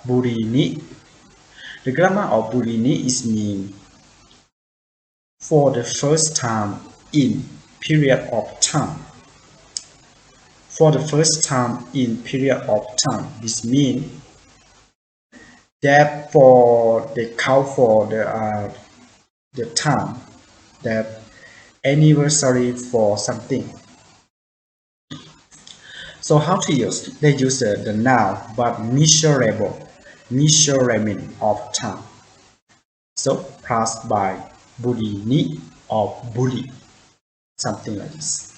BURINI. The grammar of BURINI is mean for the first time in period of time. For the first time in period of time, this means that for the count for the time, that anniversary for something. So how to use? They use the noun but measurement of time. So plus by BURINI or BURI, something like this.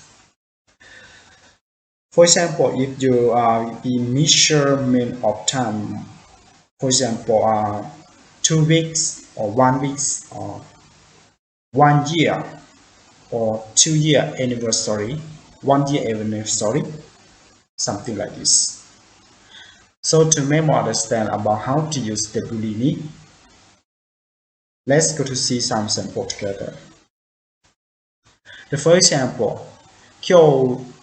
For example, if you the measurement of time, for example, 2 weeks or 1 week or 1 year or 2 year anniversary, 1 year anniversary, something like this. So to make more understand about how to use the BURINI, let's go to see some sample together. The first example, 今日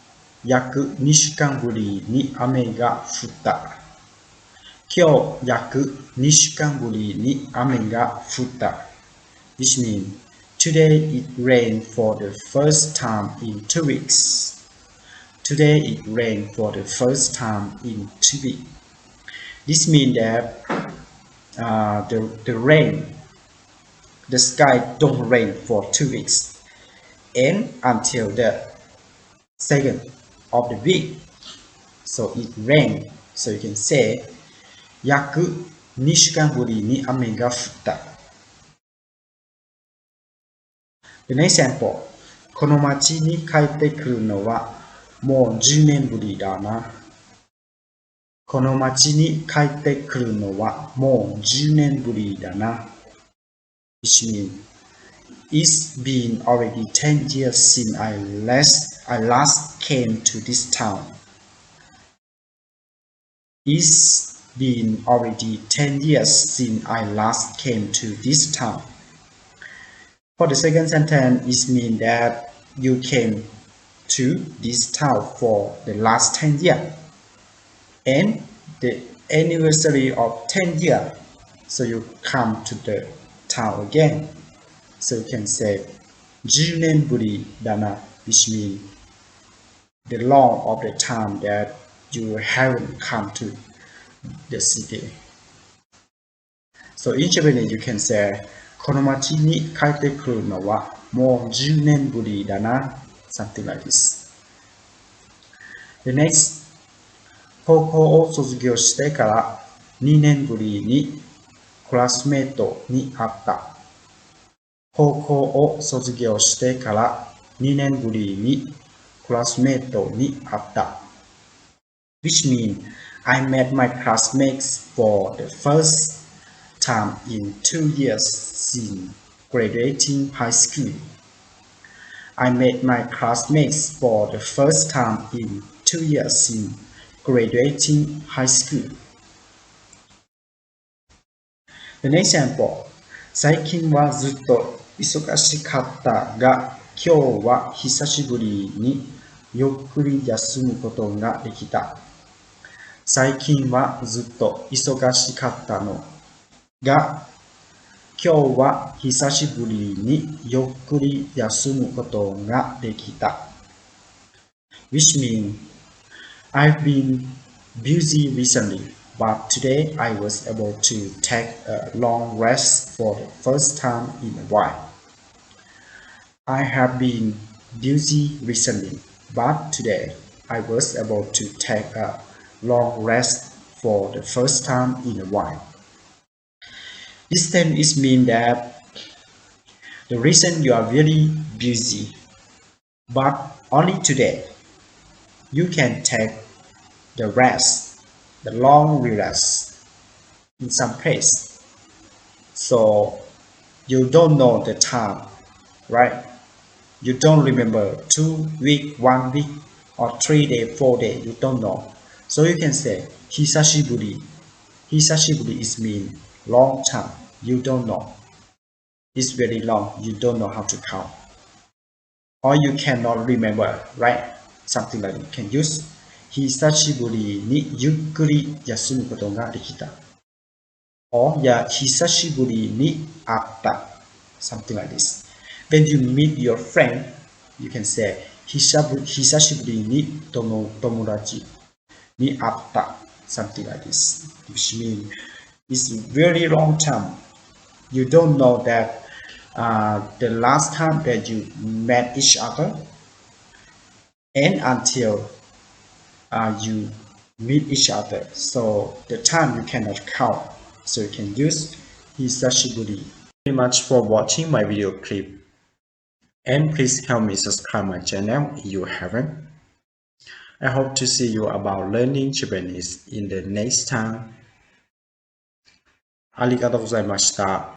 約2週間ぶりに雨が降った。今日約2週間ぶりに雨が降った。Which means today it rained for the first time in 2 weeks. Today it rained for the first time in 2 weeks. This means that the rain, the sky don't rain for 2 weeks and until the second of the week. So it rained. So you can say 約2週間ぶりに雨が降った。The next example, この町に帰ってくるのはもう10年ぶりだな。この町に帰ってくるのはもう10年ぶりだな。Which means it's been already 10 years since I last came to this town. It's been already 10 years since I last came to this town. For the second sentence, it means that you came to this town for the last 10 years and the anniversary of 10 years. So you come to the town again. So you can say 10年ぶりだな, which means the long of the time that you haven't come to the city. So in Japanese you can say この町に帰ってくるのはもう10年ぶりだな, something like this. The next, 高校を卒業してから2年ぶりにクラスメートに会った。高校を卒業してから2年ぶりにクラスメートに会った。Which means I met my classmates for the first time in 2 years since graduating high school. I met my classmates for the first time in 2 years since graduating high school. The next example, 最近はずっと忙しかったが、今日は久しぶりにゆっくり休むことができた。最近はずっと忙しかったのが、今日は久しぶりにゆっくり休むことができた。Which means I've been busy recently, but today I was able to take a long rest for the first time in a while. I have been busy recently, but today I was able to take a long rest for the first time in a while. This tense means that the reason you are very busy, but only today you can take the rest, the long rest in some place. So you don't know the time, right? You don't remember 2 weeks, 1 week, or 3 days, 4 days. You don't know. So you can say 久しぶり. 久しぶり is mean long time. You don't know. It's very long. You don't know how to count. Or you cannot remember, right? Something like you can use 久しぶりにゆっくり休むことができた. or yeah, 久しぶりに会った something like this. When you meet your friend, you can say 久しぶりに友達に会った something like this, which means it's very long time. You don't know that the last time that you met each other and until you meet each other. So the time you cannot count. So you can use hisashiburi. Thank you very much for watching my video clip. And please help me subscribe my channel if you haven't. I hope to see you about learning Japanese in the next time. ありがとうございました。